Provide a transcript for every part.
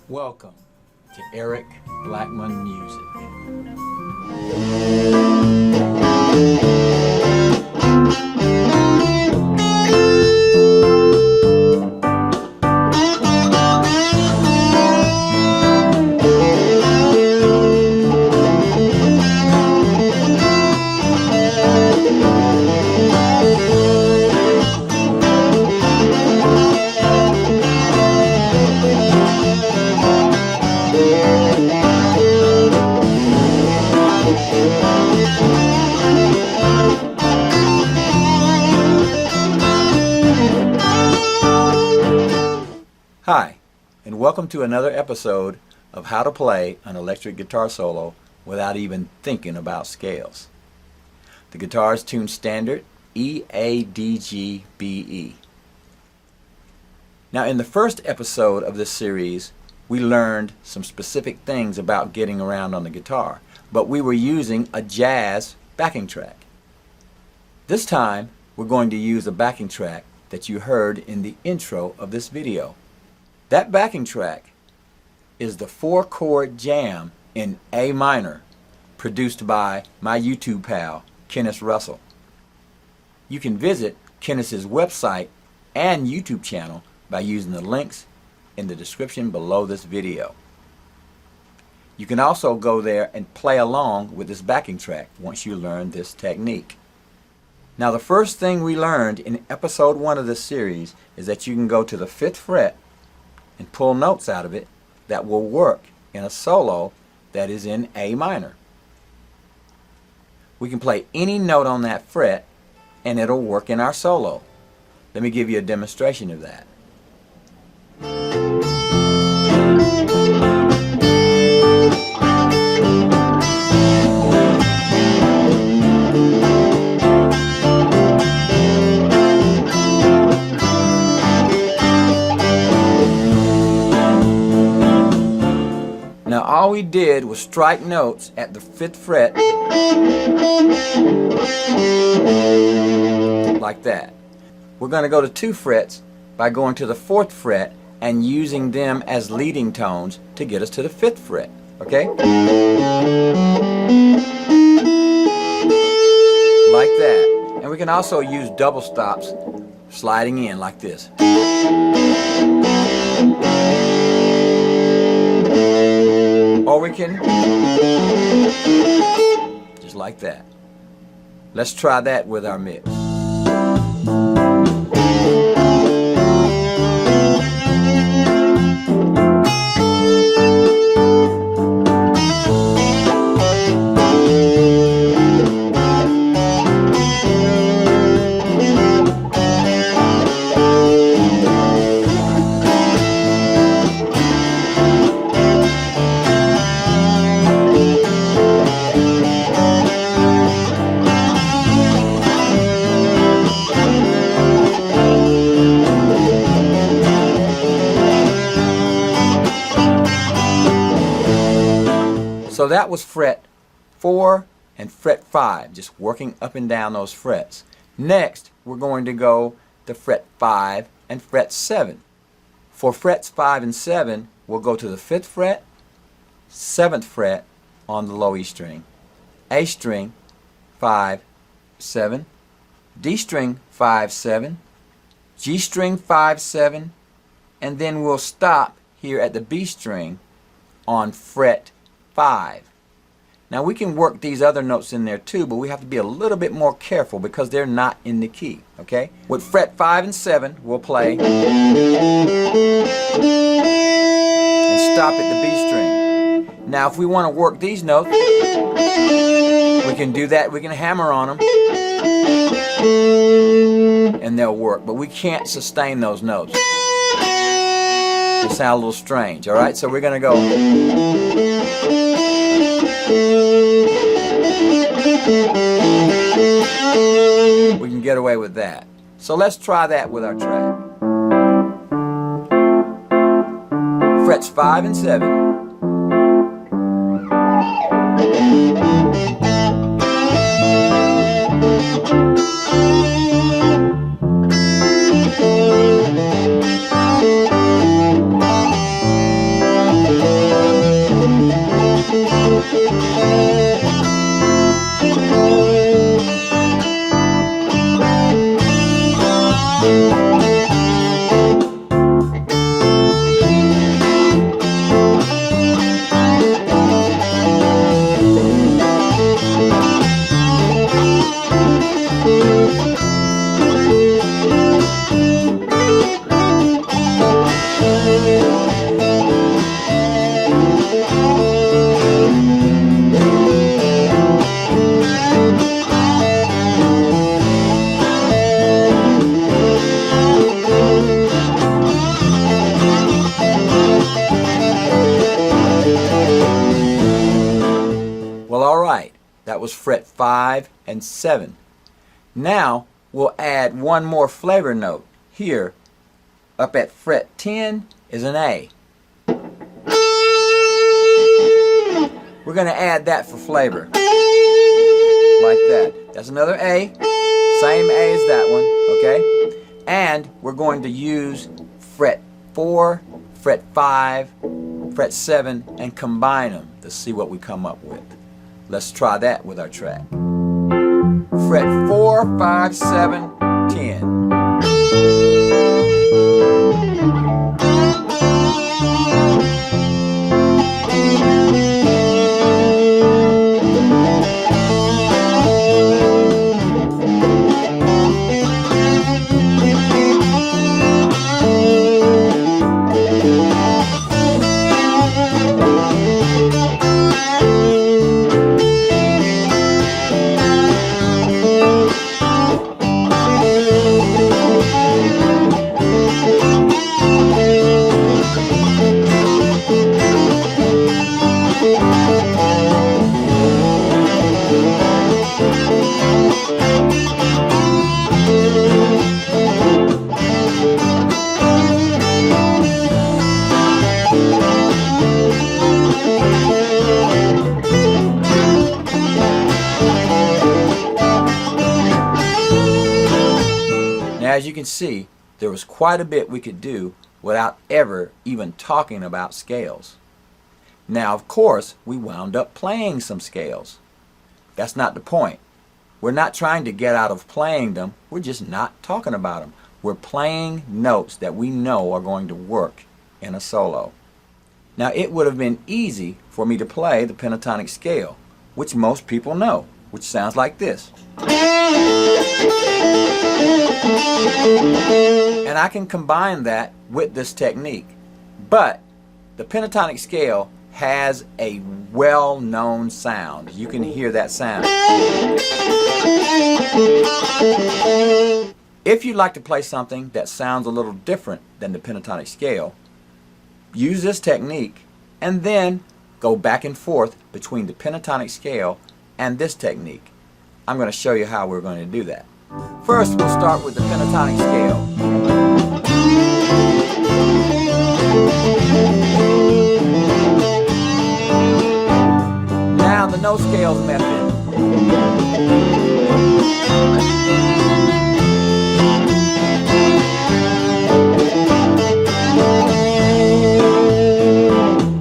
Welcome to Eric Blackmon Music. Hi, and welcome to another episode of How to Play an Electric Guitar Solo Without Even Thinking About Scales. The guitar is tuned standard E, A, D, G, B, E. Now in the first episode of this series, we learned some specific things about getting around on the guitar, but we were using a jazz backing track. This time, we're going to use a backing track that you heard in the intro of this video. That backing track is the 4-chord jam in A minor, produced by my YouTube pal, Kennis Russell. You can visit Kennis's website and YouTube channel by using the links in the description below this video. You can also go there and play along with this backing track once you learn this technique. Now the first thing we learned in episode 1 of this series is that you can go to the 5th fret and pull notes out of it that will work in a solo that is in A minor. We can play any note on that fret and it'll work in our solo. Let me give you a demonstration of that. Now all we did was strike notes at the 5th fret like that. We're going to go to 2 frets by going to the 4th fret and using them as leading tones to get us to the 5th fret. Okay? Like that. And we can also use double stops sliding in like this. Or we can just like that. Let's try that with our mix. So that was fret 4 and fret 5, just working up and down those frets. Next, we're going to go to fret 5 and fret 7. For frets 5 and 7, we'll go to the 5th fret, 7th fret on the low E string, A string 5, 7, D string 5, 7, G string 5, 7, and then we'll stop here at the B string on fret 5. Now we can work these other notes in there too, but we have to be a little bit more careful because they're not in the key, okay? With fret 5 and 7, we'll play and stop at the B string. Now if we want to work these notes, we can do that. We can hammer on them and they'll work, but we can't sustain those notes. They sound a little strange, alright? So we're going to go. We can get away with that. So let's try that with our track. Frets 5 and 7. That was fret 5 and 7. Now we'll add one more flavor note. Here, up at fret 10 is an A. We're going to add that for flavor. Like that. That's another A. Same A as that one. Okay? And we're going to use fret 4, fret 5, fret 7, and combine them to see what we come up with. Let's try that with our track. Fret 4, 5, 7, 10. As you can see, there was quite a bit we could do without ever even talking about scales. Now, of course, we wound up playing some scales. That's not the point. We're not trying to get out of playing them. We're just not talking about them. We're playing notes that we know are going to work in a solo. Now, it would have been easy for me to play the pentatonic scale, which most people know, which sounds like this. And I can combine that with this technique. But the pentatonic scale has a well-known sound. You can hear that sound. If you'd like to play something that sounds a little different than the pentatonic scale, use this technique and then go back and forth between the pentatonic scale and this technique. I'm going to show you how we're going to do that. First, we'll start with the pentatonic scale. Now the note scale's method.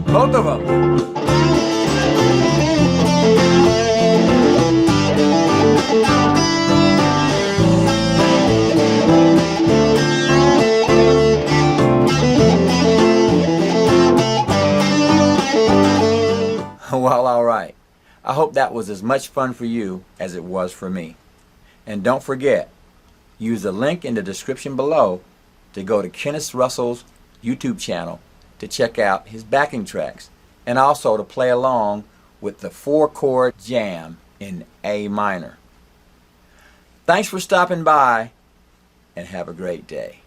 Both of them. Well, alright. I hope that was as much fun for you as it was for me. And don't forget, use the link in the description below to go to Kennis Russell's YouTube channel to check out his backing tracks and also to play along with the 4-chord jam in A minor. Thanks for stopping by and have a great day.